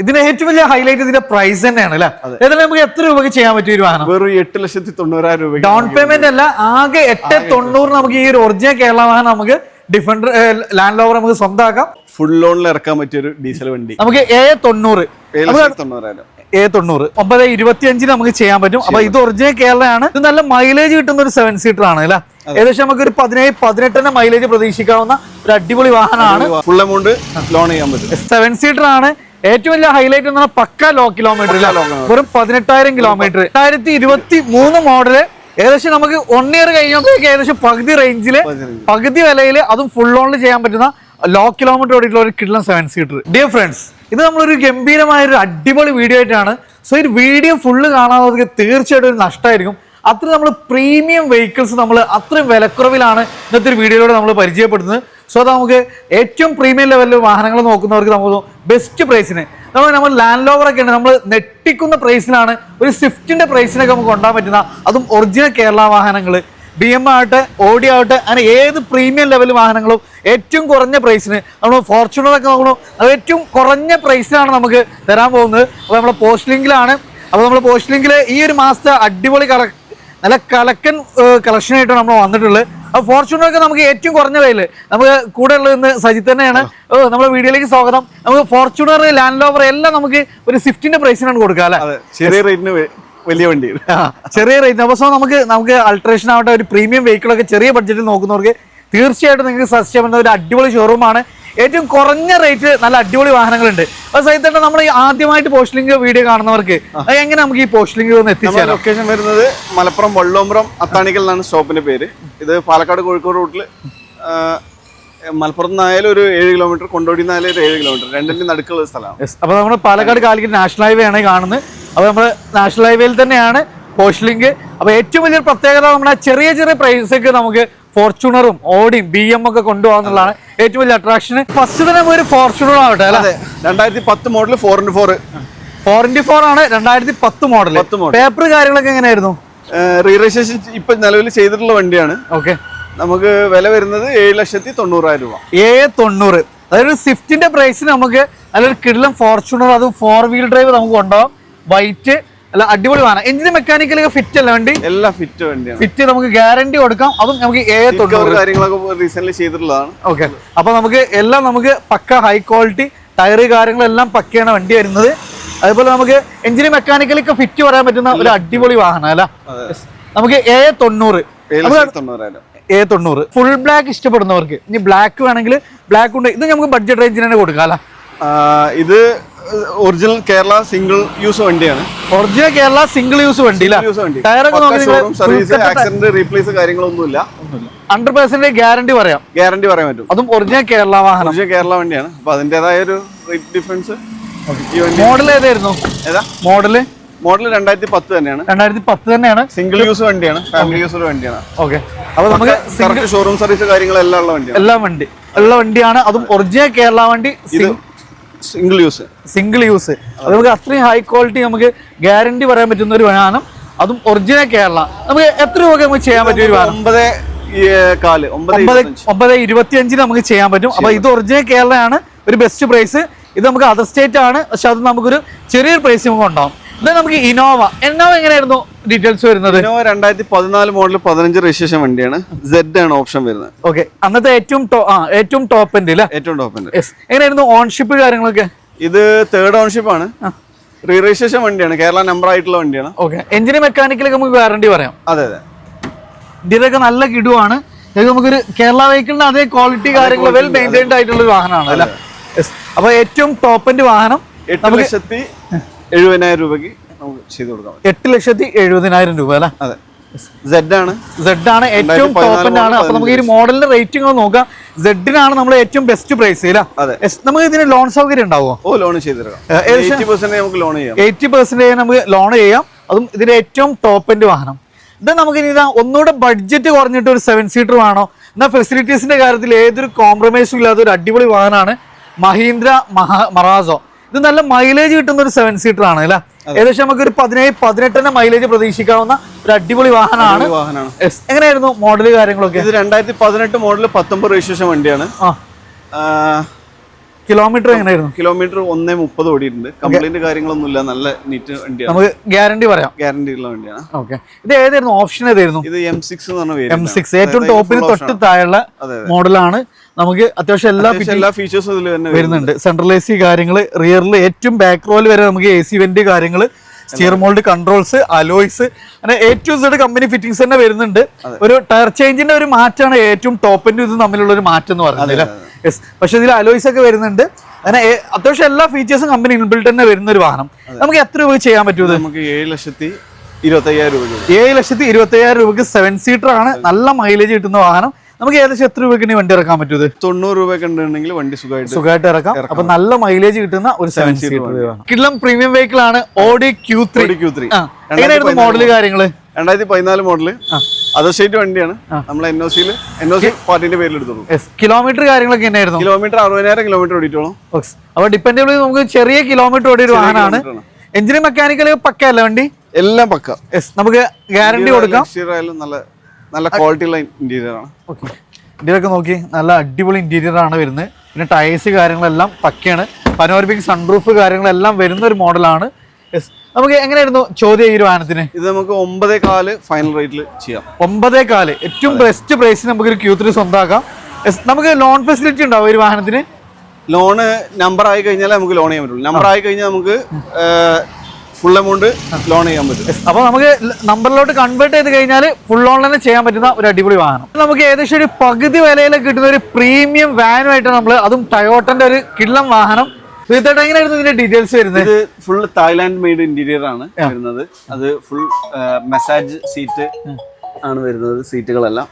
ഇതിന്റെ ഏറ്റവും വലിയ ഹൈലൈറ്റ് ഇതിന്റെ പ്രൈസ് തന്നെയാണ് അല്ലെ. ഏതായാലും നമുക്ക് എത്ര രൂപയ്ക്ക് ചെയ്യാൻ പറ്റിയ ഒരു വാഹനം? വെറും 8,90,000 രൂപ ഡൗൺ പേയ്മെന്റ് അല്ല, ആകെ 890 നമുക്ക് ഈ ഒരു ഒറിജിനൽ കേരള വാഹനം നമുക്ക് ഡിഫൻഡർ ലാൻഡ് ലോവർ നമുക്ക് സ്വന്തമാക്കാം. ഫുൾ ലോണിൽ ഇറക്കാൻ പറ്റിയ ഒരു ഡീസൽ വണ്ടി നമുക്ക് A90 925 നമുക്ക് ചെയ്യാൻ പറ്റും. അപ്പൊ ഇത് ഒറിജിനൽ കേരളയാണ്. ഇത് നല്ല മൈലേജ് കിട്ടുന്ന ഒരു 7 സീറ്റർ ആണ് അല്ലെ. ഏകദേശം നമുക്ക് ഒരു 17-18 മൈലേജ് പ്രതീക്ഷിക്കാവുന്ന ഒരു അടിപൊളി വാഹനമാണ്. ഫുൾ എമൗണ്ട് ലോൺ ചെയ്യാൻ പറ്റും. 7 സീറ്റർ ആണ്. ഏറ്റവും വലിയ ഹൈലൈറ്റ് എന്ന് പറഞ്ഞാൽ പക്ക ലോ കിലോമീറ്റർ, വെറും 18,000 കിലോമീറ്റർ. 2023 മോഡല്. ഏകദേശം നമുക്ക് 1 ഇയർ കഴിയുമ്പോഴേക്ക് ഏകദേശം പകുതി റേഞ്ചില് പകുതി വിലയില് അതും ഫുൾ ഓണിൽ ചെയ്യാൻ പറ്റുന്ന ലോ കിലോമീറ്റർ ഓടിയിട്ടുള്ള ഒരു കിഡ്ലൻ 7 സീറ്റർ. ഡിയർ ഫ്രണ്ട്സ്, ഇത് നമ്മളൊരു ഗംഭീരമായ ഒരു അടിപൊളി വീഡിയോ ആയിട്ടാണ്. സോ ഈ വീഡിയോ ഫുള്ള് കാണാതെ തീർച്ചയായിട്ടും ഒരു നഷ്ടമായിരിക്കും. അത്ര നമ്മൾ പ്രീമിയം വെഹിക്കിൾസ് നമ്മൾ അത്രയും വിലക്കുറവിലാണ് ഇന്നത്തെ ഒരു വീഡിയോയിലൂടെ നമ്മൾ പരിചയപ്പെടുത്തുന്നത്. സോ അത് നമുക്ക് ഏറ്റവും പ്രീമിയം ലെവലിൽ വാഹനങ്ങൾ നോക്കുന്നവർക്ക് നമുക്ക് ബെസ്റ്റ് പ്രൈസിന് നമ്മൾ ലാൻഡ് ലോവർ ഒക്കെ ഉണ്ട്, നമ്മൾ നെട്ടിക്കുന്ന പ്രൈസിലാണ് ഒരു സ്വിഫ്റ്റിന്റെ പ്രൈസിനൊക്കെ നമുക്ക് കൊണ്ടുപോകാൻ പറ്റുന്ന, അതും ഒറിജിനൽ കേരള വാഹനങ്ങൾ, BM ആവട്ടെ, ഓഡി ആവട്ടെ, അങ്ങനെ ഏത് പ്രീമിയം ലെവൽ വാഹനങ്ങളും ഏറ്റവും കുറഞ്ഞ പ്രൈസിന് നമ്മൾ ഫോർച്യൂണറൊക്കെ നോക്കണം, അത് ഏറ്റവും കുറഞ്ഞ പ്രൈസിലാണ് നമുക്ക് തരാൻ പോകുന്നത്. അപ്പോൾ നമ്മളെ പോസ്റ്റ് ലിങ്കിലാണ്. അപ്പോൾ നമ്മൾ പോസ്റ്റ് ലിങ്കിൽ ഈ ഒരു മാസത്തെ അടിപൊളി നല്ല കലക്കൻ കളക്ഷനായിട്ടാണ് നമ്മൾ വന്നിട്ടുള്ളത്. അപ്പോൾ ഫോർച്യൂണറൊക്കെ നമുക്ക് ഏറ്റവും കുറഞ്ഞ വിലയിൽ നമുക്ക് കൂടെ ഉള്ളത് ഇന്ന് സജിത്ത് തന്നെയാണ്. നമ്മുടെ വീഡിയോയിലേക്ക് സ്വാഗതം. നമുക്ക് ഫോർച്യൂണർ, ലാൻഡ് ലോവർ എല്ലാം നമുക്ക് ഒരു സ്വിഫ്റ്റിന്റെ പ്രൈസിനാണ് കൊടുക്കുക അല്ലെ. ചെറിയ റേറ്റിന് വലിയ വണ്ടി, ചെറിയ റേറ്റിന്. അപ്പോൾ സോ നമുക്ക് അൾട്രേഷൻ ആവട്ടെ, ഒരു പ്രീമിയം വെഹിക്കിളൊക്കെ ചെറിയ ബഡ്ജറ്റിൽ നോക്കുന്നവർക്ക് തീർച്ചയായിട്ടും നിങ്ങൾക്ക് സജസ്റ്റ് ചെയ്യാൻ പറ്റുന്ന ഒരു അടിപൊളി ഷോറൂമാണ്. ഏറ്റവും കുറഞ്ഞ റേറ്റ് നല്ല അടിപൊളി വാഹനങ്ങളുണ്ട്. അപ്പോൾ സഹിതേട്ട നമ്മൾ ഈ ആദ്യമായിട്ട് പോസ്റ്റ് ലിങ്ക് വീഡിയോ കാണുന്നവർക്ക് എങ്ങനെ നമുക്ക് ഈ പോസ്റ്റ് ലിങ്ക് ഒന്ന് എത്തിച്ചാൽ? ലൊക്കേഷൻ വരുന്നത് മലപ്പുറം വള്ളോമ്പ്രം അത്താണിക്കൽ എന്നാണ് സ്റ്റോപ്പിന്റെ പേര്. ഇത് പാലക്കാട് കോഴിക്കോട് റൂട്ടിൽ മലപ്പുറത്ത് നിന്നായാലും ഒരു 7 കിലോമീറ്റർ, കൊണ്ടോടി നിന്നായാലും ഒരു 7 കിലോമീറ്റർ, രണ്ടിന്റെ നടുക്കുള്ള സ്ഥലമാണ്. അപ്പോൾ നമ്മൾ പാലക്കാട് കാലിക്കറ്റ് നാഷണൽ ഹൈവേ ആണ് കാണുന്നത്. അപ്പോൾ നമ്മൾ നാഷണൽ ഹൈവേയിൽ തന്നെയാണ് പോസ്റ്റ് ലിങ്ക്. അപ്പോൾ ഏറ്റവും വലിയൊരു പ്രത്യേകത നമ്മുടെ ചെറിയ ചെറിയ പ്രൈസൊക്കെ നമുക്ക് ഫോർച്യൂണറും ഓഡിയും BM ഒക്കെ കൊണ്ടുപോകാന്നുള്ളതാണ് ഏറ്റവും വലിയ അട്രാക്ഷൻ. ഫസ്റ്റ് തന്നെ ഒരു ഫോർച്യൂണർ ആവട്ടെ അല്ലെ. 2010 മോഡൽ 4x4 ആണ്. 2010 മോഡൽ. പേപ്പർ കാര്യങ്ങളൊക്കെ എങ്ങനെയായിരുന്നു? റീ രജിസ്ട്രേഷൻ ഇപ്പൊ നിലവിൽ ചെയ്തിട്ടുള്ള വണ്ടിയാണ്. ഓക്കെ. നമുക്ക് വില വരുന്നത് 7,90,000 രൂപ. 790. അതായത് സ്വിഫ്റ്റിന്റെ പ്രൈസിന് നമുക്ക് നല്ലൊരു കിടിലൻ ഫോർച്യൂണർ, അത് 4 വീൽ ഡ്രൈവ് നമുക്ക് കൊണ്ടുപോകാം. വൈറ്റ് അല്ല അടിപൊളി വാഹനം. എഞ്ചിന് മെക്കാനിക്കലൊക്കെ ഫിറ്റ് അല്ല വണ്ടി? എല്ലാം ഫിറ്റ് വണ്ടിയാണ്. ഫിറ്റ് നമുക്ക് ഗ്യാരണ്ടി കൊടുക്കാം. അതും നമുക്ക് 790 കാര്യങ്ങളൊക്കെ റീസെന്റ് ചെയ്തിട്ടുള്ളതാണ്. ഓക്കെ. അപ്പൊ നമുക്ക് എല്ലാം നമുക്ക് പക്ക ഹൈ ക്വാളിറ്റി ടയറ് കാര്യങ്ങളെല്ലാം പക്കയാണ് വണ്ടി വരുന്നത്. അതുപോലെ നമുക്ക് എഞ്ചിന് മെക്കാനിക്കലൊക്കെ ഫിറ്റ് പറയാൻ പറ്റുന്ന ഒരു അടിപൊളി വാഹനം അല്ല. നമുക്ക് A90 ഫുൾ ബ്ലാക്ക് ഇഷ്ടപ്പെടുന്നവർക്ക്, ഇനി ബ്ലാക്ക് വേണമെങ്കിൽ ബ്ലാക്ക് ഉണ്ട്. ഇത് നമുക്ക് ബഡ്ജറ്റ് റേഞ്ചിന് തന്നെ കൊടുക്കാം അല്ല. ഇത് ഒറിജിനൽ കേരള സിംഗിൾ യൂസ് വണ്ടിയാണ്. ഒറിജിനൽ കേരള സിംഗിൾ യൂസ് വണ്ടി. ടയറൊക്കെ റീപ്ലേസ് കാര്യങ്ങളൊന്നുമില്ല. 100% ഗ്യാരണ്ടി പറയാൻ പറ്റും. അതും ഒറിജിനൽ കേരള വാഹനം, ഒറിജിനൽ കേരള വണ്ടിയാണ്. അപ്പൊ അതിന്റേതായ ഒരു റേറ്റ് ഡിഫറൻസ്. മോഡൽ ഏതായിരുന്നു? മോഡല് 2010 തന്നെയാണ്. 2010 തന്നെയാണ്. സിംഗിൾ യൂസ് വണ്ടിയാണ്, ഫാമിലി യൂസ് വണ്ടിയാണ്. ഓക്കെ. അപ്പൊ നമുക്ക് ഷോറൂം സർവീസ് കാര്യങ്ങളെല്ലാം ഉള്ള വണ്ടിയാണ്. ഉള്ള വണ്ടിയാണ്. അതും ഒറിജിനൽ കേരള വണ്ടി, സിംഗിൾ യൂസ്. അത് നമുക്ക് അത്രയും ഹൈ ക്വാളിറ്റി നമുക്ക് ഗ്യാരണ്ടി പറയാൻ പറ്റുന്ന ഒരു വാഹനം, അതും ഒറിജിനൽ കേരള. നമുക്ക് എത്ര രൂപ നമുക്ക് ചെയ്യാൻ പറ്റിയ ഒരു വാഹനം? 925 നമുക്ക് ചെയ്യാൻ പറ്റും. അപ്പൊ ഇത് ഒറിജിനൽ കേരളയാണ്, ഒരു ബെസ്റ്റ് പ്രൈസ്. ഇത് നമുക്ക് അതർ സ്റ്റേറ്റ് ആണ്, പക്ഷെ അത് നമുക്കൊരു ചെറിയൊരു പ്രൈസ് നമുക്ക് ഉണ്ടാവും. ഇത് നമുക്ക് ഇന്നോവ എങ്ങനെയായിരുന്നു ഡീറ്റെയിൽസ് വരുന്നത്? 2014 മോഡൽ 15 രജിസ്ട്രേഷൻ വണ്ടിയാണ്. Z ആണ് ഓപ്ഷൻ വരുന്നത്. ഓക്കെ. അന്നത്തെ ഏറ്റവും ടോപ്പ് എൻഡ് അല്ലേ? ഏറ്റവും ടോപ്പ് എൻഡ്. എങ്ങനെയായിരുന്നു ഓൺഷിപ്പ് കാര്യങ്ങളൊക്കെ? ഇത് 3rd ഓൺഷിപ്പ് ആണ്. റീ രജിസ്ട്രേഷൻ വണ്ടിയാണ്, കേരള നമ്പർ ആയിട്ടുള്ള വണ്ടിയാണ്. ഓക്കെ. എഞ്ചിന് മെക്കാനിക്കലൊക്കെ നമുക്ക് ഗ്യാരണ്ടി പറയാം. അതെ. ഇതിലൊക്കെ നല്ല കിടുവാണ്. നമുക്കൊരു കേരള വെഹിക്കിളിന്റെ അതേ ക്വാളിറ്റി കാര്യങ്ങൾ വെൽ മെയിൻറ്റൈൻഡ് ആയിട്ടുള്ള ഒരു വാഹനമാണ് അല്ലേ. അപ്പൊ ഏറ്റവും ടോപ്പ് എൻഡ് വാഹനം 8,70,000 രൂപയ്ക്ക് നമുക്ക് ചെയ്ത് കൊടുക്കാം. 8,70,000 രൂപ അല്ലേ. അതെ. Z ആണ് ഏറ്റവും ടോപ്പ് എൻഡ് ആണ്. അപ്പൊ നമുക്ക് ഈ മോഡലിന്റെ റേറ്റിംഗ് നോക്കാം. Z-നാണ് നമ്മൾ ഏറ്റവും ബെസ്റ്റ് പ്രൈസ് അല്ലേ. നമുക്ക് ഇതിന് ലോൺ സൗകര്യം ഉണ്ടാവുമോ? ലോൺ ചെയ്ത് തരാം. 80% നമുക്ക് ലോൺ ചെയ്യാം. 80% നമുക്ക് ലോൺ ചെയ്യാം. അതും ഇതിന്റെ ഏറ്റവും ടോപ്പ് എൻഡ് വാഹനം. ഇത് നമുക്ക് ഇനി ഒന്നുകൂടെ ബഡ്ജറ്റ് കുറഞ്ഞിട്ട് ഒരു 7 സീറ്റർ വേണോ എന്നാൽ ഫെസിലിറ്റീസിന്റെ കാര്യത്തിൽ ഏതൊരു കോംപ്രമൈസും ഇല്ലാത്ത ഒരു അടിപൊളി വാഹനമാണ് മഹീന്ദ്ര മറാസോ. ഇത് നല്ല മൈലേജ് കിട്ടുന്ന ഒരു 7 സീറ്റർ ആണ് അല്ലെ. ഏകദേശം നമുക്ക് ഒരു 17-18 മൈലേജ് പ്രതീക്ഷിക്കാവുന്ന ഒരു അടിപൊളി വാഹനമാണ്. എങ്ങനെയായിരുന്നു മോഡല് കാര്യങ്ങളൊക്കെ? ഇത് 2018 മോഡൽ 19 രജിസ്ട്രേഷൻ വണ്ടിയാണ്. കിലോമീറ്റർ എങ്ങനെയായിരുന്നു? കിലോമീറ്റർ 1:30 ഓടിയിട്ടുണ്ട്. കംപ്ലൈന്റ് കാര്യങ്ങളൊന്നുമില്ല, നല്ല നീറ്റ് വണ്ടിയാണ്. നമുക്ക് ഗ്യാരണ്ടി പറയാം, ഗ്യാരണ്ടി ഉള്ള വണ്ടിയാണ്. ഓക്കെ. ഇത് ഏതായിരുന്നു ഓപ്ഷൻ? ഏതായിരുന്നു? ഇത് M6 എന്ന് പറഞ്ഞ പേര്. M6 ഏറ്റവും ടോപ്പിന് തൊട്ട് താഴെയുള്ള മോഡലാണ്. നമുക്ക് അത്യാവശ്യം എല്ലാ ഫീച്ചേഴ്സും ഇതിൽ തന്നെ വരുന്നുണ്ട്. സെൻട്രൽ AC കാര്യങ്ങള്, റിയറിൽ ഏറ്റവും ബാക്ക് റോയിൽ വരെ നമുക്ക് AC വെന്റ് കാര്യങ്ങള്, സ്റ്റിയർ മോൾഡ് കൺട്രോൾസ്, അലോയ്സ്, അങ്ങനെ A to Z company fittings തന്നെ വരുന്നുണ്ട്. ഒരു ടയർ ചേഞ്ചിന്റെ ഒരു മാറ്റാണ് ഏറ്റവും ടോപ്പിന്റെ ഇത് തമ്മിലുള്ള ഒരു മാറ്റം എന്ന് പറയുന്നത്. യെസ്, പക്ഷെ ഇതിൽ അലോയ്സ് ഒക്കെ വരുന്നുണ്ട്. അങ്ങനെ അത്യാവശ്യം എല്ലാ ഫീച്ചേഴ്സും കമ്പനി ഇൻബിൽട്ട് തന്നെ വരുന്ന ഒരു വാഹനം. നമുക്ക് എത്ര രൂപ ചെയ്യാൻ പറ്റുമോ? നമുക്ക് 7,25,000 രൂപ. 7,25,000 രൂപക്ക് 7 സീറ്റർ ആണ്. നല്ല മൈലേജ് കിട്ടുന്ന വാഹനം. നമുക്ക് ഏകദേശം എത്ര രൂപയ്ക്ക് വണ്ടി ഇറക്കാൻ പറ്റുമത്? 90 രൂപയൊക്കെ ഉണ്ടെങ്കിൽ വണ്ടി സുഖമായിട്ട് ഇറക്കാം. അപ്പൊ നല്ല മൈലേജ് കിട്ടുന്ന ഒരു 7 സീറ്റർ കിഡ്ലം പ്രീമിയം വെഹിക്കിൾ ആണ് Audi Q3. എങ്ങനെയായിരുന്നു മോഡല് കാര്യങ്ങള്? 2014 മോഡല്, അതർ സ്റ്റേറ്റ് വണ്ടിയാണ്. നമ്മൾ NOC പാർട്ടിന്റെ പേരിൽ എടുത്തോളൂ. കിലോമീറ്റർ കാര്യങ്ങളൊക്കെ എങ്ങനെയായിരുന്നു? കിലോമീറ്റർ 60,000 കിലോമീറ്റർ ഓടിച്ചോളൂ. അപ്പൊ ഡിപ്പെൻഡബിൾ നമുക്ക് ചെറിയ കിലോമീറ്റർ ഓടിയ ഒരു വാഹനമാണ്. എഞ്ചിനും മെക്കാനിക്കൽ പക്ക അല്ല വണ്ടി? എല്ലാം പക്ക. നമുക്ക് ഗ്യാരണ്ടി കൊടുക്കാം. നല്ല ക്വാളിറ്റി ഉള്ള ഇന്റീരിയർ ആണ്. ഇന്റീരിയർ നോക്കി, നല്ല അടിപൊളി ഇന്റീരിയർ ആണ് വരുന്നത്. പിന്നെ ടയേഴ്സ് കാര്യങ്ങളെല്ലാം പക്കയാണ്. പനോരമിക് സൺറൂഫ് കാര്യങ്ങളെല്ലാം വരുന്ന ഒരു മോഡലാണ്. നമുക്ക് എങ്ങനെയായിരുന്നു ചോദ്യം ഈ ഒരു വാഹനത്തിന്? ഇത് നമുക്ക് 9.4 ഫൈനൽ റേറ്റിൽ ചെയ്യാം. 9.4 ഏറ്റവും ബെസ്റ്റ് പ്രൈസിന് നമുക്ക് ഒരു Q3 സ്വന്തമാക്കാം. നമുക്ക് ലോൺ ഫെസിലിറ്റി ഉണ്ടാവും ഒരു വാഹനത്തിന്? ലോണ് നമ്പർ ആയി കഴിഞ്ഞാൽ നമുക്ക് ലോൺ ചെയ്യാൻ പറ്റുള്ളൂ. നമ്പർ ആയി കഴിഞ്ഞാൽ നമുക്ക് ഫുൾ എമൗണ്ട് ലോൺ ചെയ്യാൻ പറ്റും. അപ്പൊ നമുക്ക് നമ്പറിലോട്ട് കൺവേർട്ട് ചെയ്ത് കഴിഞ്ഞാൽ ഫുൾ ലോൺ തന്നെ ചെയ്യാൻ പറ്റുന്ന ഒരു അടിപൊളി വാഹനം. നമുക്ക് ഏകദേശം ഒരു പകുതി വിലയിൽ കിട്ടുന്ന ഒരു പ്രീമിയം വാനുമായിട്ട് നമ്മൾ, അതും ടയോട്ടന്റെ ഒരു കിഡ്ലം വാഹനം. എങ്ങനെയായിരുന്നു ഇതിന്റെ ഡീറ്റെയിൽസ് വരുന്നത്? ഇത് ഫുൾ തായ്ലാൻഡ് മെയ്ഡ് ഇന്റീരിയർ ആണ് വരുന്നത്. അത് ഫുൾ മസാജ് സീറ്റ് ആണ് വരുന്നത്. സീറ്റുകളെല്ലാം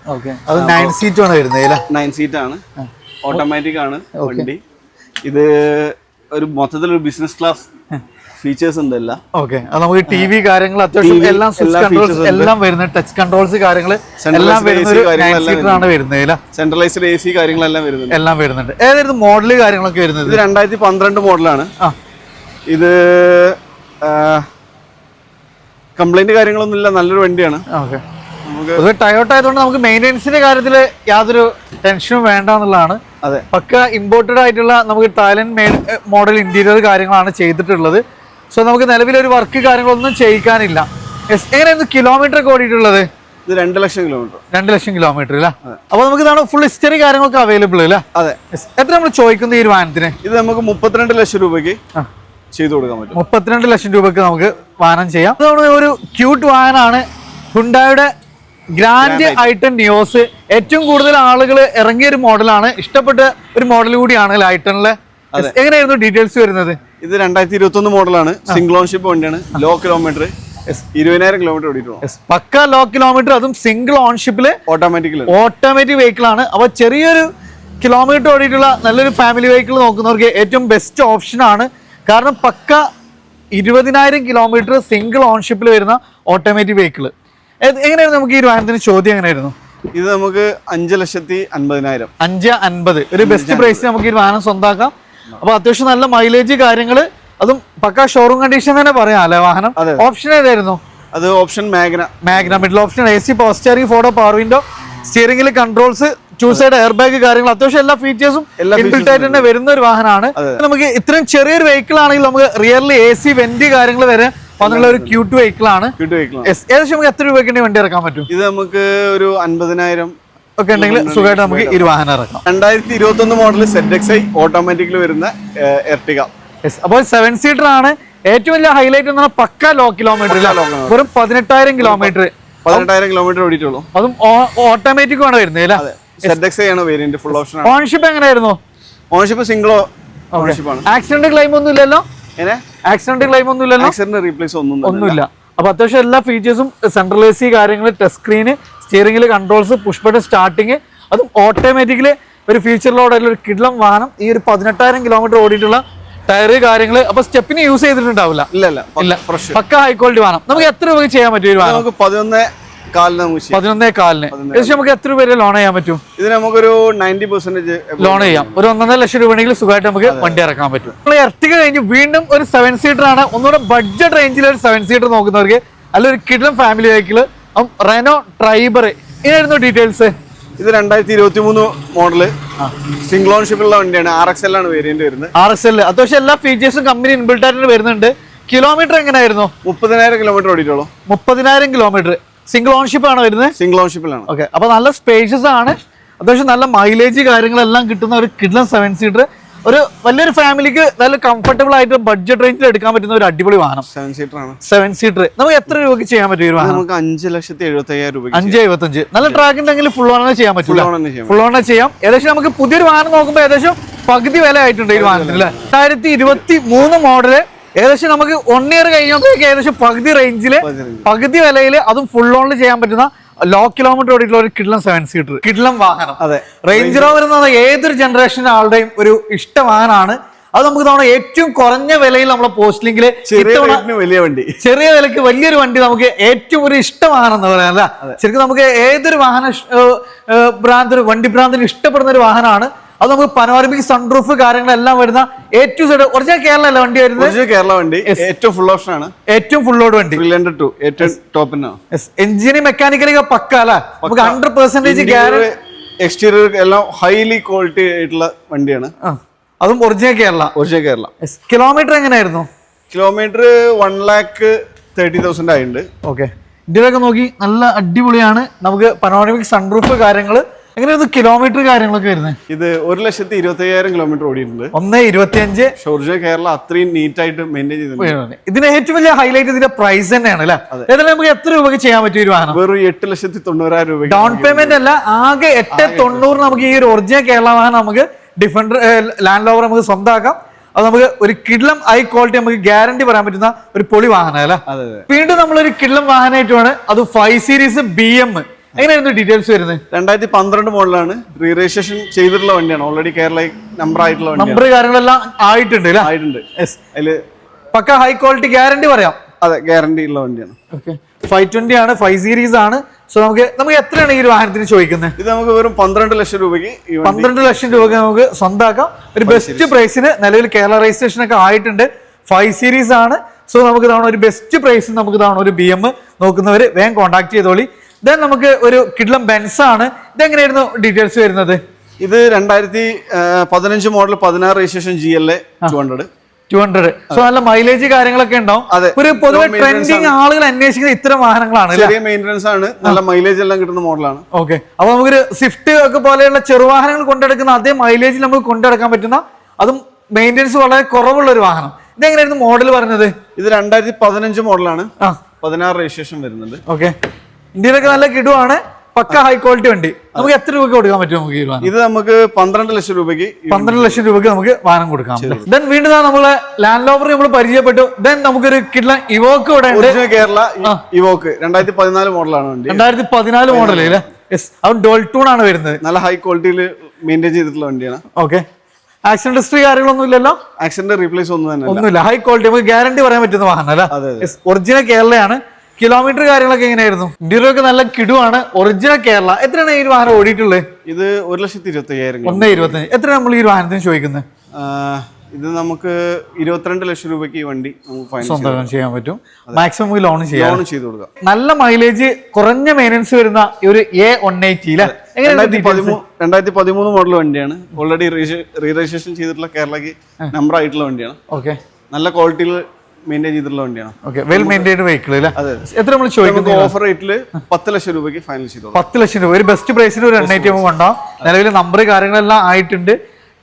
അത് 9 സീറ്റ് ആണ് വരുന്നത്. 9 സീറ്റ് ആണ്, ഓട്ടോമാറ്റിക് ആണ് വണ്ടി. ഇത് ഒരു മൊത്തത്തിലൊരു ബിസിനസ് ക്ലാസ് ഫീച്ചേഴ്സ് ഉണ്ട് എല്ലാം. ഓക്കെ, അത് നമുക്ക് TV കാര്യങ്ങൾ അത്യാവശ്യം എല്ലാം സ്വിച്ച് കൺട്രോൾസ് എല്ലാം വരുന്നത്, ടച്ച് കൺട്രോൾസ് കാര്യങ്ങൾ എല്ലാം വരുന്നത്. സെൻട്രലൈസ്ഡ് AC കാര്യങ്ങളെല്ലാം വരുന്നുണ്ട്. എല്ലാം വരുന്നുണ്ട്. ഏതായിരുന്നു മോഡല് കാര്യങ്ങളൊക്കെ വരുന്നത്? ഇത് 2012 മോഡലാണ്. ഇത് കംപ്ലൈന്റ് കാര്യങ്ങളൊന്നും ഇല്ല, നല്ലൊരു വണ്ടിയാണ്. ടയോട്ട ആയതുകൊണ്ട് നമുക്ക് മെയിൻ്റെനൻസിന്റെ കാര്യത്തിൽ യാതൊരു ടെൻഷനും വേണ്ട എന്നുള്ളതാണ്. അതെ, പക്ക ഇമ്പോർട്ടഡ് ആയിട്ടുള്ള നമുക്ക് തായ്ലൻഡ് മോഡൽ ഇന്റീരിയർ കാര്യങ്ങളാണ് ചെയ്തിട്ടുള്ളത്. സോ നമുക്ക് നിലവിലൊരു വർക്ക് കാര്യങ്ങളൊന്നും ചെയ്യിക്കാനില്ല. എങ്ങനെയായിരുന്നു കിലോമീറ്റർ ഒക്കെ ഓടിയിട്ടുള്ളത്? ഇത് 2 ലക്ഷം കിലോമീറ്റർ. 2 ലക്ഷം കിലോമീറ്റർ അല്ലേ? അപ്പൊ നമുക്ക് ഇതാണ് ഫുൾ ഹിസ്റ്ററി കാര്യങ്ങളൊക്കെ അവൈലബിൾ അല്ലേ? അതെ. എത്ര നമ്മൾ ചോദിക്കുന്നത് ഈ ഒരു വാഹനത്തിന്? ഇത് നമുക്ക് 32 ലക്ഷം രൂപയ്ക്ക് ചെയ്തു കൊടുക്കാൻ പറ്റും. 32 ലക്ഷം രൂപയ്ക്ക് നമുക്ക് വാഹനം ചെയ്യാം. അതാണ് ഒരു ക്യൂട്ട് വാഹനമാണ്. ഹുണ്ടായുടെ ഗ്രാൻഡ് ഐട്ടൺ നിയോസ്. ഏറ്റവും കൂടുതൽ ആളുകൾ ഇറങ്ങിയ ഒരു മോഡലാണ്, ഇഷ്ടപ്പെട്ട ഒരു മോഡൽ കൂടിയാണ് ഐട്ടണിലെ. എങ്ങനെയായിരുന്നു ഡീറ്റെയിൽസ് വരുന്നത്? ഇത് 2021 മോഡലാണ്. സിംഗിൾ ഓൺഷിപ്പ് വണ്ടിയാണ്. ലോ കിലോമീറ്റർ, 20,000 കിലോമീറ്റർ ഓടിയിട്ടുള്ളൂ. പക്ക ലോ കിലോമീറ്റർ, അതും സിംഗിൾ ഓൺഷിപ്പില് ഓട്ടോമാറ്റിക് വെഹിക്കിൾ ആണ്. അപ്പൊ ചെറിയൊരു കിലോമീറ്റർ ഓടിയിട്ടുള്ള നല്ലൊരു ഫാമിലി വെഹിക്കിൾ നോക്കുന്നവർക്ക് ഏറ്റവും ബെസ്റ്റ് ഓപ്ഷൻ ആണ്. കാരണം പക്ക 20,000 കിലോമീറ്റർ സിംഗിൾ ഓൺഷിപ്പിൽ വരുന്ന ഓട്ടോമാറ്റിക് വെഹിക്കിൾ. എങ്ങനെയായിരുന്നു നമുക്ക് ഈ ഒരു വാഹനത്തിന് ചോദ്യം? എങ്ങനെയായിരുന്നു? ഇത് നമുക്ക് 5,50,000. 5,50,000 ഒരു ബെസ്റ്റ് പ്രൈസ് നമുക്ക് ഈ വാഹനം സ്വന്തമാക്കാം. അപ്പൊ അത്യാവശ്യം നല്ല മൈലേജ് കാര്യങ്ങള്, അതും പക്ക ഷോറൂം കണ്ടീഷൻ തന്നെ പറയാം അല്ലെ വാഹനം. ഓപ്ഷൻ ഏതായിരുന്നു? അത് option Magna. Middle option AC power steering, ഫോർഡോ പവർ വിൻഡോ, സ്റ്റിയറിംഗിൽ കൺട്രോൾസ്, 2 സൈഡ് എയർ ബാഗ് കാര്യങ്ങൾ, അത്യാവശ്യം എല്ലാ ഫീച്ചേഴ്സും ഇൻബിൽറ്റ് ആയിട്ട് തന്നെ വരുന്ന ഒരു വാഹനമാണ്. നമുക്ക് ഇത്രയും ചെറിയൊരു വെഹിക്കിൾ ആണെങ്കിൽ നമുക്ക് റിയർലി AC വെന്റ് കാര്യങ്ങൾ വരെ വന്നുള്ള ഒരു ക്യൂട്ട് വെഹിക്കിൾ ആണ്. ഏകദേശം നമുക്ക് എത്ര രൂപയ്ക്ക് വണ്ടി ഇറക്കാൻ പറ്റും? ഇത് നമുക്ക് ഒരു 50,000 ഒക്കെ ഉണ്ടെങ്കിൽ സുഖമായിട്ട് നമുക്ക് ഈ വാഹനം ഇറക്കാം. 2021 മോഡൽ ZXi ഓട്ടോമാറ്റിക്കിൽ വരുന്ന എർട്ടിക. അപ്പോൾ 7 സീറ്റർ ആണ്. ഏറ്റവും വലിയ ഹൈലൈറ്റ് എന്ന് പറഞ്ഞാൽ പക്ക ലോ കിലോമീറ്റർ, വെറും 18,000 കിലോമീറ്റർ. 18,000 കിലോമീറ്റർ ഓടിയിട്ടുള്ളൂ. അതും ഓട്ടോമാറ്റിക് ആണ് വരുന്നത്. ZXi ആണ് വേരിയന്റ്, ഫുൾ ഓപ്ഷൻ. ഓൺഷിപ്പ് എങ്ങനെയായിരുന്നു? ഓൺഷിപ്പ് സിംഗിൾ ഓൺഷിപ്പ് ആണ്. ആക്സിഡന്റ് ക്ലെയിം ഒന്നും ഇല്ലല്ലോ? ആക്സിഡന്റ് ക്ലെയിം ഒന്നും ഇല്ലല്ലോ? ആക്സിഡന്റ് റീപ്ലേസ് ഒന്നുമില്ല. അപ്പൊ അത്യാവശ്യം എല്ലാ ഫീച്ചേഴ്സും, സെൻട്രൽ AC കാര്യങ്ങൾ, ടച്ച് സ്ക്രീന്, സ്റ്റിയറിംഗിൽ കൺട്രോൾസ്, പുഷ് ബട്ടൺ സ്റ്റാർട്ടിങ്, അതും ഓട്ടോമാറ്റിക്കലി ഒരു ഫീച്ചറിലോടുള്ള ഒരു കിഡ്ലം വാഹനം. ഈ ഒരു 18,000 കിലോമീറ്റർ ഓടിയിട്ടുള്ള ടയറ് കാര്യങ്ങൾ. അപ്പൊ സ്റ്റെപ്പിന് യൂസ് ചെയ്തിട്ടുണ്ടാവില്ല? ഇല്ല. പക്ക ഹൈ ക്വാളിറ്റി വാഹനം. നമുക്ക് എത്ര രൂപ ചെയ്യാൻ പറ്റും? 11,400,000. ഏകദേശം നമുക്ക് എത്ര രൂപ ലോൺ ചെയ്യാൻ പറ്റും? ഇതിന് നമുക്കൊരു 90% ലോൺ ചെയ്യാം. ഒരു 1.5 ലക്ഷം രൂപയെങ്കിൽ സുഖമായിട്ട് നമുക്ക് വണ്ടി ഇറക്കാൻ പറ്റും. നമ്മൾ എർട്ടിക കഴിഞ്ഞ് വീണ്ടും ഒരു 7 സീറ്റർ ആണ്. ഒന്നുകൂടെ ബഡ്ജറ്റ് റേഞ്ചിൽ ഒരു 7 സീറ്റർ നോക്കുന്നവർക്ക്, അല്ല ഒരു കിഡ്ലം ഫാമിലി വെഹിക്കിൾ, റെനോ ട്രൈബർ. ഇങ്ങനെയായിരുന്നു ഡീറ്റെയിൽസ്. ഇത് 2023 മോഡല് സിംഗിൾ ഓൺഷിപ്പുള്ള വണ്ടിയാണ്. RXL ആണ് വേരിയന്റ് വരുന്നത്. RXL അത്യാവശ്യം എല്ലാ ഫീച്ചേഴ്സും കമ്പനി ഇൻബിൽട്ട് ആയിട്ട് വരുന്നുണ്ട്. കിലോമീറ്റർ എങ്ങനെയായിരുന്നു? 30,000 കിലോമീറ്റർ ഓടിയിട്ടുള്ളൂ. 30,000 കിലോമീറ്റർ. സിംഗിൾ ഓൺഷിപ്പ് ആണ് വരുന്നത്. സിംഗിൾ ഓൺഷിപ്പിലാണ്. ഓക്കെ, അപ്പൊ നല്ല സ്പേഷ്യസ് ആണ്, അത്യാവശ്യം നല്ല മൈലേജ് കാര്യങ്ങളെല്ലാം കിട്ടുന്ന ഒരു കിഡ്ലൻ 7 സീറ്റർ. ഒരു വലിയൊരു ഫാമിലിക്ക് നല്ല കംഫർട്ടബിൾ ആയിട്ട് ബഡ്ജറ്റ് റേഞ്ചിൽ എടുക്കാൻ പറ്റുന്ന ഒരു അടിപൊളി വാഹനം. 7 സീറ്റർ ആണ്. 7 സീറ്റർ നമുക്ക് എത്ര രൂപയ്ക്ക് ചെയ്യാൻ പറ്റും ഈ വാഹനം? നമുക്ക് 5,75,000 രൂപ. 5,75,000. നല്ല ട്രാക്ക് ഉണ്ടെങ്കിൽ ഫുൾ ഓണർ ചെയ്യാൻ പറ്റില്ല. ഫുൾ ഓണർ ചെയ്യാം. ഏകദേശം നമുക്ക് പുതിയൊരു വാഹനം നോക്കുമ്പോൾ ഏകദേശം പകുതി വില ആയിട്ടുണ്ട് ഈ വാഹനത്തിൽ. 2023 മോഡല് ഏകദേശം നമുക്ക് 1 ഇയർ കഴിഞ്ഞപ്പോഴേക്ക് ഏകദേശം പകുതി റേഞ്ചില് പകുതി വിലയിൽ അതും ഫുൾ ഓണിൽ ചെയ്യാൻ പറ്റുന്ന ലോ കിലോമീറ്റർ ഓടിയിട്ടുള്ള ഒരു കിഡ്ലൻ 7 സീറ്റർ കിഡ്ലൻ വാഹനം. അതെ, റേഞ്ച് റോവർ എന്നത് ഏതൊരു ജനറേഷൻ ആളുടെയും ഒരു ഇഷ്ട വാഹനമാണ്. അത് നമുക്ക് തവണ ഏറ്റവും കുറഞ്ഞ വിലയിൽ നമ്മളെ പോസ്റ്റ് ലിങ്കിൽ വലിയ വണ്ടി, ചെറിയ വിലക്ക് വലിയൊരു വണ്ടി നമുക്ക് ഏറ്റവും ഒരു ഇഷ്ട വാഹനം എന്ന് പറയാനല്ല, ശരിക്കും നമുക്ക് ഏതൊരു വാഹന ഭ്രാന്തിന് വണ്ടി ഭ്രാന്തിന് ഇഷ്ടപ്പെടുന്ന ഒരു വാഹനമാണ്. അത് നമുക്ക് പനോരമിക് സൺറൂഫ് കാര്യങ്ങളെല്ലാം വരുന്ന ഏറ്റവും ഒറിജിനൽ കേരള അല്ല വണ്ടി വരുന്നത്. കേരള വണ്ടി ഏറ്റവും ഫുൾ ഓപ്ഷൻ ആണ്. ഏറ്റവും ഫുൾ ലോഡ് വണ്ടി. എഞ്ചിന് മെക്കാനിക്കലി പക്ക അല്ലെ, നമുക്ക് 100% ഗ്യാരണ്ടി. എക്സ്റ്റീരിയർ എല്ലാം ഹൈലി ക്വാളിറ്റി ആയിട്ടുള്ള വണ്ടിയാണ്. അതും original Kerala. Original Kerala. Kilometre എങ്ങനെയായിരുന്നു? കിലോമീറ്റർ 1,30,000 ആയിട്ടുണ്ട്. ഓക്കെ, ഇതിലൊക്കെ നോക്കി നല്ല അടിപൊളിയാണ്. നമുക്ക് പനോരമിക് സൺറൂഫ് കാര്യങ്ങള് എങ്ങനെയായിരുന്നു കിലോമീറ്റർ കാര്യങ്ങളൊക്കെ വരുന്നത്? ഇത് 1,25,000 കിലോമീറ്റർ ഓടിയിട്ടുണ്ട്. 1,25,000. ഒറിജിനൽ കേരള അത്രയും നീറ്റ് ആയിട്ട് മെയിൻറ്റെയിൻ ചെയ്തിട്ടുണ്ട്. ഇതിന് ഏറ്റവും വലിയ ഹൈലൈറ്റ് ഇതിന്റെ പ്രൈസ് തന്നെയാണ് അല്ലെ. ഏതായാലും നമുക്ക് എത്ര രൂപയ്ക്ക് ചെയ്യാൻ പറ്റിയ ഒരു വാഹനം? വെറും 8,90,000 രൂപ ഡൗൺ പേയ്മെന്റ് അല്ല, ആകെ 8,90,000 നമുക്ക് ഈ ഒരു ഒറിജിനൽ കേരള വാഹനം നമുക്ക് ഡിഫൻഡർ ലാൻഡ് ലോവർ നമുക്ക് സ്വന്തമാക്കാം. അത് നമുക്ക് ഒരു കിഡ്ലം ഹൈ ക്വാളിറ്റി നമുക്ക് ഗ്യാരണ്ടി പറയാൻ പറ്റുന്ന ഒരു പൊളി വാഹനം അല്ലെ. വീണ്ടും നമ്മളൊരു കിഡ്ലം വാഹനമായിട്ടുമാണ് അത് 5 സീരീസ് BM. എങ്ങനെയായിരുന്നു ഡീറ്റെയിൽസ് വരുന്നത്? 2012 മോഡലാണ്. റീ രജിസ്ട്രേഷൻ ചെയ്തിട്ടുള്ള വണ്ടിയാണ്. ഓൾറെഡി കേരള നമ്പർ ആയിട്ടുള്ള നമ്പർ കാര്യങ്ങളെല്ലാം ആയിട്ടുണ്ട്. അതില് പക്ക ഹൈ ക്വാളിറ്റി ഗ്യാരണ്ടി പറയാം. അതെ, ഗ്യാരണ്ടി ഉള്ള വണ്ടിയാണ്. 520 ആണ്, 5 സീരീസ് ആണ്. സോ നമുക്ക് എത്രയാണ് ഈ ഒരു വാഹനത്തിന് ചോദിക്കുന്നത്? ഇത് നമുക്ക് വെറും 12 ലക്ഷം രൂപയ്ക്ക് 12 ലക്ഷം രൂപയ്ക്ക് നമുക്ക് സ്വന്തമാക്കാം. ഒരു ബെസ്റ്റ് പ്രൈസിന് നിലവിൽ കേരള രജിസ്ട്രേഷൻ ഒക്കെ ആയിട്ടുണ്ട്. 5 സീരീസ് ആണ്. സോ നമുക്ക് തവണ ഒരു ബെസ്റ്റ് പ്രൈസിന് നമുക്ക് തവണ ഒരു BM നോക്കുന്നവർ വേഗം കോൺടാക്ട് ചെയ്തോളി. ദെൻ നമുക്ക് ഒരു കിഡ്ലം ബെൻസ് ആണ്. ഇതെങ്ങനെയായിരുന്നു ഡീറ്റെയിൽസ് വരുന്നത്? ഇത് 2015 മോഡൽ 16 രജിസ്ട്രേഷൻ GLA 200. സോ നല്ല മൈലേജ് കാര്യങ്ങളൊക്കെ ഉണ്ടാവും. ഒരു പൊതുവെ ട്രെൻഡിങ് ആളുകൾ അന്വേഷിക്കുന്ന ഇത്തരം വാഹനങ്ങളാണ്. ചെറിയ മെയിൻ്റനൻസ് ആണ്, നല്ല മൈലേജ് എല്ലാം കിട്ടുന്ന മോഡലാണ്. ഓക്കെ, അപ്പൊ നമുക്കൊരു സ്വിഫ്റ്റ് ഒക്കെ പോലെയുള്ള ചെറുവാഹനങ്ങൾ കൊണ്ടെടുക്കുന്ന അതേ മൈലേജിൽ നമുക്ക് കൊണ്ടെടുക്കാൻ പറ്റുന്ന, അതും മെയിൻ്റനൻസ് വളരെ കുറവുള്ള ഒരു വാഹനം. ഇതെങ്ങനെയായിരുന്നു മോഡൽ പറഞ്ഞത്? ഇത് 2015 മോഡലാണ്. 16 രജിസ്ട്രേഷൻ വരുന്നുണ്ട്. ഓക്കെ, ഇന്ത്യയിലൊക്കെ നല്ല കിടുവാണ്. പക്ക ഹൈ ക്വാളിറ്റി വണ്ടി. നമുക്ക് എത്ര രൂപയ്ക്ക് കൊടുക്കാൻ പറ്റും? നമുക്ക് ഇത് നമുക്ക് 12 ലക്ഷം രൂപയ്ക്ക് 12 ലക്ഷം രൂപയ്ക്ക് നമുക്ക് വാഹനം കൊടുക്കാം. ദെൻ വീണ്ടും നമ്മളെ ലാൻഡ് ലോവർ നമ്മൾ പരിചയപ്പെട്ടു. ദെൻ നമുക്കൊരു കിഡ്ലൻ ഇവോക്ക് ഇവിടെ ഉണ്ട്. കേരള ഇവോക്ക് 2014 മോഡലാണ് വണ്ടി. 2014 മോഡൽ അല്ലേ? യെസ്, അത് ഡോൾ ടൂൺ ആണ് വരുന്നത്. നല്ല ഹൈ ക്വാളിറ്റിയിൽ മെയിൻറ്റെയിൻ ചെയ്തിട്ടുള്ള വണ്ടിയാണ്. ഓക്കെ, ആക്സിഡന്റ് ഹിസ്റ്ററി കാര്യങ്ങളൊന്നും ഇല്ലല്ലോ? ആക്സിഡന്റ് റീപ്ലേസ് ഒന്നുമില്ല. ഹൈ ക്വാളിറ്റി നമുക്ക് ഗ്യാരണ്ടി പറയാൻ പറ്റുന്ന വാഹനം അല്ല. ഒറിജിനൽ കേരളയാണ്. കിലോമീറ്റർ കാര്യങ്ങളൊക്കെ എങ്ങനെയായിരുന്നു? ഇന്ത്യയിലൊക്കെ നല്ല കിടുവാണ്. ഒറിജിനൽ കേരള. എത്രയാണ് ഈ വാഹനം ഓടിയിട്ടുള്ളത്? ഇത് 1,25,000. 1,25,000. എത്ര നമ്മൾ ഈ വാഹനത്തിന് ചോദിക്കുന്നത്? ഇത് നമുക്ക് 22 ലക്ഷം രൂപയ്ക്ക് ഈ വണ്ടി സ്വന്തം ചെയ്യാൻ പറ്റും. മാക്സിമം ലോൺ ചെയ്ത് കൊടുക്കാം. നല്ല മൈലേജ് കുറഞ്ഞ മെയിൻ്റനൻസ് വരുന്ന ഒരു A180. 2013 മോഡൽ വണ്ടിയാണ്. ഓൾറെഡി റീ രജിസ്ട്രേഷൻ ചെയ്തിട്ടുള്ള കേരളക്ക് നമ്പർ ആയിട്ടുള്ള വണ്ടിയാണ്. ഓക്കെ, നല്ല ക്വാളിറ്റിയിൽ മെയിൻറ്റെയിൻ ചെയ്തിട്ടുള്ള വണ്ടിയാണ്. ഓക്കെ, വെൽ മെയിൻറ്റെയിൻഡ് വെഹിക്കിൾ അല്ലേ? എത്ര നമ്മൾ ചോദിക്കുന്നത്? ഓഫർ റേറ്റിൽ 10 ലക്ഷം രൂപയ്ക്ക് ഫൈനൽ ചെയ്തു. 10 ലക്ഷം രൂപ. ഒരു ബെസ്റ്റ് പ്രൈസിന് ഒരു 180 ഉണ്ടാവും. നിലവിൽ നമ്പർ കാര്യങ്ങളെല്ലാം ആയിട്ടുണ്ട്.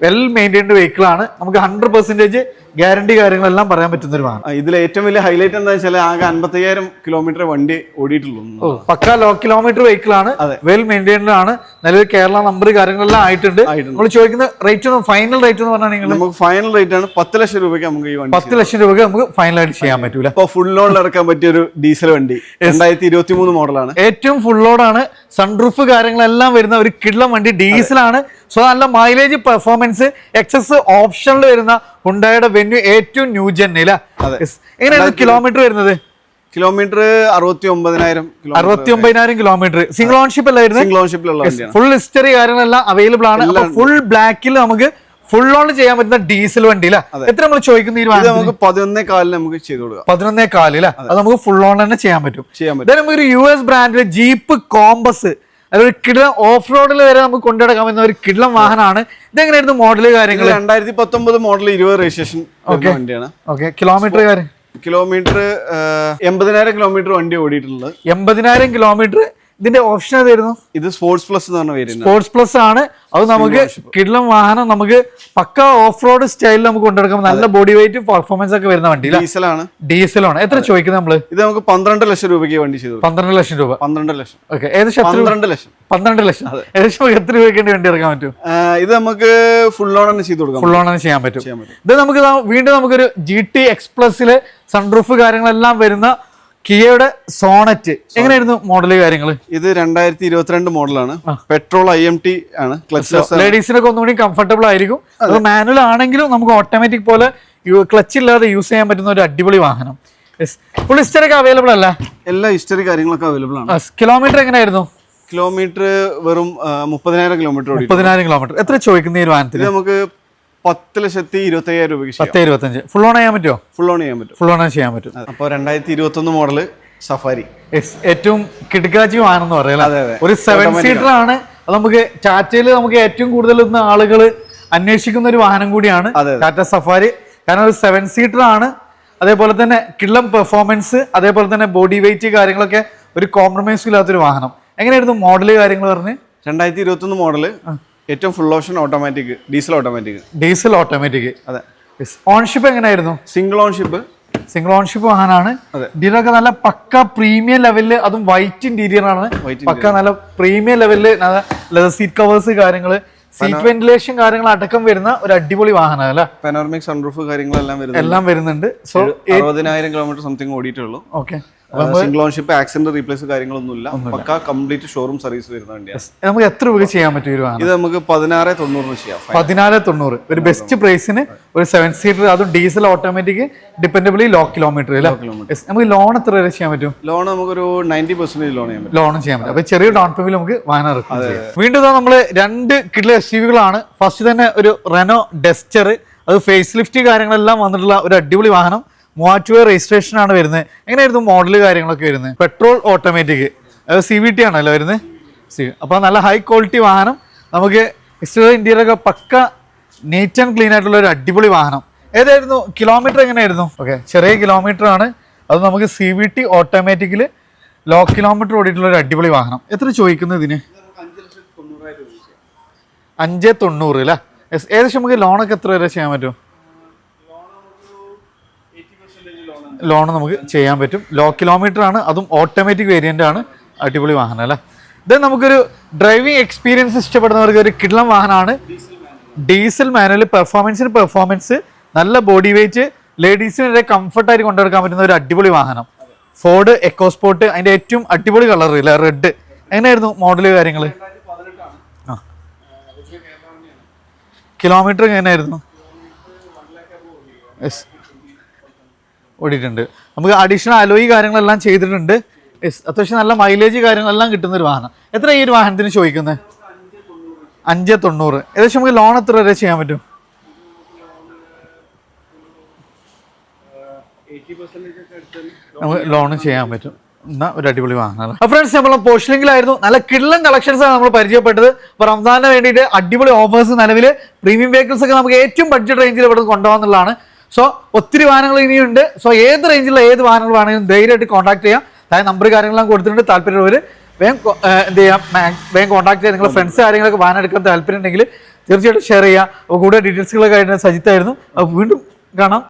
വെൽ മെയിൻറ്റെയിൻഡ് വെഹിക്കിൾ ആണ്. നമുക്ക് 100% ഗ്യാരണ്ടി കാര്യങ്ങളെല്ലാം പറയാൻ പറ്റുന്ന ഒരു വാഹനം. ഇതിൽ ഏറ്റവും വലിയ ഹൈലൈറ്റ് എന്താ വെച്ചാൽ ആകെ 50,000 കിലോമീറ്റർ വണ്ടി ഓടിയിട്ടുള്ളൂ. പക്ക ലോ കിലോമീറ്റർ വെഹിക്കിൾ ആണ്. വെൽ മെയിൻറ്റെയിൻഡ് ആണ്. നിലവിൽ കേരള നമ്പർ കാര്യങ്ങളെല്ലാം ആയിട്ടുണ്ട്. നമ്മൾ ചോദിക്കുന്ന റേറ്റ് ഫൈനൽ റേറ്റ് എന്ന് പറഞ്ഞാൽ നമുക്ക് ഫൈനൽ റേറ്റ് ആണ് 10 ലക്ഷം രൂപയ്ക്ക് നമുക്ക് ഈ വണ്ടി 10 ലക്ഷം രൂപയ്ക്ക് നമുക്ക് ഫൈനലായിട്ട് ചെയ്യാൻ പറ്റൂല. ഇപ്പൊ ഫുൾ ലോഡിൽ ഇറക്കാൻ പറ്റിയ ഒരു ഡീസൽ വണ്ടി 2023 മോഡലാണ്. ഏറ്റവും ഫുൾ ലോഡാണ്. സൺറൂഫ് കാര്യങ്ങളെല്ലാം വരുന്ന ഒരു കിഡ്ലം വണ്ടി. ഡീസലാണ്. സോ നല്ല മൈലേജ് പെർഫോമൻസ് എക്സസ് ഓപ്ഷനിൽ വരുന്ന ഹുണ്ടായുടെ വെന്യൂ ഏറ്റവും ന്യൂ ജെൻ. എങ്ങനെയാണ് കിലോമീറ്റർ വരുന്നത്? Kilometre 69,000 kilometre. സിംഗിൾ ഓൺഷിപ്പ് അല്ലായിരുന്നു. ഫുൾ ഹിസ്റ്ററി കാര്യങ്ങളെല്ലാം അവൈലബിൾ ആണ്. ഫുൾ ബ്ലാക്കിൽ നമുക്ക് ഫുൾ ഓൺ ചെയ്യാൻ പറ്റുന്ന ഡീസൽ വണ്ടി. എത്ര നമ്മൾ ചോദിക്കുന്ന ഈ നമുക്ക് 11,400 നമുക്ക് ചെയ്ത് കൊടുക്കാം. 11,400 അത് നമുക്ക് ഫുൾ ഓൺ തന്നെ ചെയ്യാൻ പറ്റും. നമുക്ക് US ബ്രാൻഡിലെ ജീപ്പ് കോമ്പസ് അതൊരു കിടിലം ഓഫ് റോഡിൽ വരെ നമുക്ക് കൊണ്ടുനടക്കാൻ പറ്റുന്ന ഒരു കിടിലം വാഹനമാണ്. ഇതെങ്ങനെയായിരുന്നു മോഡല് കാര്യങ്ങൾ? 2019 മോഡൽ 20 രജിസ്ട്രേഷൻ വണ്ടിയാണ്. ഓക്കെ, കിലോമീറ്റർ കാര്യം? കിലോമീറ്റർ 80,000 കിലോമീറ്റർ വണ്ടി ഓടിയിട്ടുള്ളത്. 80,000 കിലോമീറ്റർ. ഇതിന്റെ ഓപ്ഷൻ ഏതായിരുന്നു? ഇത് സ്പോർട്സ് പ്ലസ് എന്ന് പറഞ്ഞ പേര്. സ്പോർട്സ് പ്ലസ് ആണ്. അത് നമുക്ക് കിടിലം വാഹനം, നമുക്ക് പക്ക ഓഫ് റോഡ് സ്റ്റൈലിൽ നമുക്ക് കൊണ്ടുനടക്കാം. നല്ല ബോഡി വെയിറ്റ് പെർഫോമൻസ് ഒക്കെ വരുന്ന വണ്ടി. ഡീസലാണ്. എത്ര ചോദിക്കുന്നത് നമ്മള്? ഇത് നമുക്ക് 12 ലക്ഷം രൂപയ്ക്ക് വണ്ടി ചെയ്തു. 12 ലക്ഷം രൂപ. 12 ലക്ഷം. ഓക്കെ, ഏകദേശം 12 ലക്ഷം. 12 ലക്ഷം. ഏകദേശം എത്ര രൂപയ്ക്ക് വണ്ടി ഇറക്കാൻ പറ്റും? ഇത് നമുക്ക് ഫുൾ ഓൺ ചെയ്ത് കൊടുക്കാം. ഫുൾ ഓൺ ചെയ്യാൻ പറ്റും. ഇത് നമുക്ക് വീണ്ടും നമുക്കൊരു GT X+ല് സൺറൂഫ് കാര്യങ്ങളെല്ലാം വരുന്ന കിയയുടെ സോണറ്റ്. എങ്ങനെയായിരുന്നു മോഡല് കാര്യങ്ങൾ? ഇത് 2022 മോഡലാണ്. പെട്രോൾ IMT ആണ്. ലേഡീസിനൊക്കെ ഒന്നുകൂടി കംഫർട്ടബിൾ ആയിരിക്കും. അത് മാനുവൽ ആണെങ്കിലും നമുക്ക് ഓട്ടോമാറ്റിക് പോലെ ക്ലച്ച് ഇല്ലാതെ യൂസ് ചെയ്യാൻ പറ്റുന്ന ഒരു അടിപൊളി വാഹനം. ഫുൾ ഹിസ്റ്ററി ഒക്കെ അവൈലബിൾ അല്ല? എല്ലാ ഹിസ്റ്ററി കാര്യങ്ങളൊക്കെ അവൈലബിൾ ആണ്. കിലോമീറ്റർ എങ്ങനെയായിരുന്നു? കിലോമീറ്റർ വെറും 30,000 കിലോമീറ്റർ. 30,000 കിലോമീറ്റർ. എത്ര ചോദിക്കുന്ന ഈ വാഹനത്തിന്? നമുക്ക് 10,25,000 രൂപയ്ക്ക് 10,25. ഫുൾ ഓൺ ചെയ്യാൻ പറ്റുമോ? ഫുൾ ഓൺ ചെയ്യാൻ പറ്റും. ഫുൾ ഓൺ ചെയ്യാൻ പറ്റും. അപ്പോൾ 2021 മോഡല് സഫാരി ഏറ്റവും കിടക്കാച്ചി വാഹനം എന്ന് പറയാം. ഒരു 7 സീറ്റർ ആണ്. അത് നമുക്ക് ടാറ്റയിൽ നമുക്ക് ഏറ്റവും കൂടുതൽ ആളുകൾ അന്വേഷിക്കുന്ന ഒരു വാഹനം കൂടിയാണ് ടാറ്റ സഫാരി. കാരണം ഒരു 7 സീറ്റർ ആണ്. അതേപോലെ തന്നെ കിള്ളം പെർഫോമൻസ്, അതേപോലെ തന്നെ ബോഡി വെയിറ്റ് കാര്യങ്ങളൊക്കെ ഒരു കോംപ്രമൈസും ഇല്ലാത്തൊരു വാഹനം. എങ്ങനെയായിരുന്നു മോഡല് കാര്യങ്ങൾ പറഞ്ഞ്? 2021 മോഡല് ഏറ്റവും full option automatic, diesel automatic. അതെ. ഓൺഷിപ്പ് എങ്ങനെയായിരുന്നു? സിംഗിൾ ഓൺഷിപ്പ് വാഹനമാണ്. ഇന്റീരിയർ നല്ല പക്ക പ്രീമിയം ലെവലില്, അതും വൈറ്റ് ഇന്റീരിയർ ആണ്. പക്ക നല്ല പ്രീമിയം ലെവലില് ലെതർ സീറ്റ് കവേഴ്സ് കാര്യങ്ങള്, സീറ്റ് വെന്റിലേഷൻ കാര്യങ്ങൾ അടക്കം വരുന്ന ഒരു അടിപൊളി വാഹനം അല്ലേ? പാനോറമിക് സൺറൂഫ് കാര്യങ്ങളെല്ലാം വരുന്നുണ്ട്. സോ 60,000 കിലോമീറ്റർ സംതിങ് ഓടിയിട്ടുള്ളൂ. Okay. Single ownership, accident replace കാര്യങ്ങളൊന്നുമില്ല. പക്ക കംപ്ലീറ്റ് ഷോറൂം സർവീസ് വരുന്ന വണ്ടിയാണ്. നമുക്ക് എത്ര രൂപ ചെയ്യാൻ പറ്റും? ഇത് നമുക്ക് 16,90 ചെയ്യാം. 14,90. ഒരു ബെസ്റ്റ് പ്രൈസിന് ഒരു 7 സീറ്റർ, അതും ഡീസൽ ഓട്ടോമാറ്റിക്, ഡിപെൻഡബിളി ലോ കിലോമീറ്റർ. നമുക്ക് ലോൺ എത്ര വരെ ചെയ്യാൻ പറ്റും? ലോൺ നമുക്കൊരു 90% ലോൺ ചെയ്യാൻ പറ്റും. അപ്പൊ ചെറിയ ഡൗൺ പേയ്മെന്റ് നമുക്ക് വാഹനം ഇറക്കാം. വീണ്ടും നമ്മള് 2 കിടിലൻ SUV-കളാണ്. ഫസ്റ്റ് തന്നെ ഒരു റെനോ ഡസ്റ്റർ. അത് ഫേസ് ലിഫ്റ്റ് കാര്യങ്ങളെല്ലാം വന്നിട്ടുള്ള ഒരു അടിപൊളി വാഹനം. 3000 രജിസ്ട്രേഷൻ ആണ് വരുന്നത്. എങ്ങനെയായിരുന്നു മോഡല് കാര്യങ്ങളൊക്കെ വരുന്നത്? പെട്രോൾ ഓട്ടോമാറ്റിക്, CVT ആണല്ലോ വരുന്നത്. അപ്പോൾ നല്ല ഹൈ ക്വാളിറ്റി വാഹനം. നമുക്ക് എക്സ്റ്റീരിയർ ഇന്റീരിയർ ഒക്കെ പക്ക നീറ്റ് ആൻഡ് ക്ലീൻ ആയിട്ടുള്ള ഒരു അടിപൊളി വാഹനം. ഏതായിരുന്നു? കിലോമീറ്റർ എങ്ങനെയായിരുന്നു? ഓക്കെ, ചെറിയ കിലോമീറ്റർ ആണ്. അത് നമുക്ക് CVT ഓട്ടോമാറ്റിക്കില് ലോ കിലോമീറ്റർ ഓടിയിട്ടുള്ള ഒരു അടിപൊളി വാഹനം. എത്ര ചോദിക്കുന്നത് ഇതിന്? 5,90 അല്ലേ? ഏകദേശം നമുക്ക് ലോണൊക്കെ എത്ര വരെ ചെയ്യാൻ പറ്റും? ലോൺ നമുക്ക് ചെയ്യാൻ പറ്റും. ലോ കിലോമീറ്റർ ആണ്, അതും ഓട്ടോമാറ്റിക് വേരിയന്റ് ആണ്. അടിപൊളി വാഹനം അല്ലേ? ഇത് നമുക്കൊരു ഡ്രൈവിംഗ് എക്സ്പീരിയൻസ് ഇഷ്ടപ്പെടുന്നവർക്ക് ഒരു കിടിലൻ വാഹനമാണ്. ഡീസൽ മാനുവൽ, പെർഫോമൻസ്, നല്ല ബോഡി വെയിറ്റ്, ലേഡീസിന് വരെ കംഫർട്ടായിട്ട് കൊണ്ടുനടക്കാൻ പറ്റുന്ന ഒരു അടിപൊളി വാഹനം. ഫോർഡ് എക്കോസ്പോർട്ട്, അതിന്റെ ഏറ്റവും അടിപൊളി കളർ ഇല്ല, റെഡ്. എങ്ങനെയായിരുന്നു മോഡല് കാര്യങ്ങൾ? കിലോമീറ്റർ എങ്ങനെയായിരുന്നു? ഓടിയിട്ടുണ്ട്. നമുക്ക് അഡീഷണൽ അലോയി കാര്യങ്ങളെല്ലാം ചെയ്തിട്ടുണ്ട്. അത്യാവശ്യം നല്ല മൈലേജ് കാര്യങ്ങളെല്ലാം കിട്ടുന്ന ഒരു വാഹനം. എത്ര ഈ ഒരു വാഹനത്തിന് ചോദിക്കുന്നത്? 5,90. ഏകദേശം നമുക്ക് ലോൺ എത്ര വരെ ചെയ്യാൻ പറ്റും? നമുക്ക് ലോൺ ചെയ്യാൻ പറ്റും. എന്നാ ഒരു അടിപൊളി വാഹനം. ഫ്രണ്ട്സ്, നമ്മൾ പോർഷലിംഗിലായിരുന്നു. നല്ല കിടിലൻ കളക്ഷൻസ് ആണ് നമ്മൾ പരിചയപ്പെട്ടത്. അപ്പോൾ റംസാനിന് വേണ്ടിയിട്ട് അടിപൊളി ഓഫേഴ്സ്, നിലവിൽ പ്രീമിയം വെഹിക്കിൾസ് ഒക്കെ നമുക്ക് ഏറ്റവും ബഡ്ജറ്റ് റേഞ്ചിൽ ഇവിടെ കൊണ്ടുപോകാന്നുള്ളതാണ്. സോ ഒത്തിരി വാഹനങ്ങൾ ഇനിയുണ്ട്. സോ ഏത് റേഞ്ചിലുള്ള ഏത് വാഹനങ്ങൾ വേണമെങ്കിലും ധൈര്യമായിട്ട് കോൺടാക്ട് ചെയ്യാം. താഴെ നമ്പർ കാര്യങ്ങളെല്ലാം കൊടുത്തിട്ടുണ്ട്. താല്പര്യമുള്ളവർ വേഗം എന്ത് ചെയ്യാം, വേഗം കോൺടാക്ട് ചെയ്യാം. നിങ്ങളുടെ ഫ്രണ്ട്സ് കാര്യങ്ങളൊക്കെ വാഹനം എടുക്കാൻ താല്പര്യം ഉണ്ടെങ്കിൽ തീർച്ചയായിട്ടും ഷെയർ ചെയ്യുക. അപ്പോൾ കൂടുതൽ ഡീറ്റെയിൽസുകളൊക്കെ ആയിട്ട് സജിത്തായിരുന്നു. അപ്പോൾ വീണ്ടും കാണാം.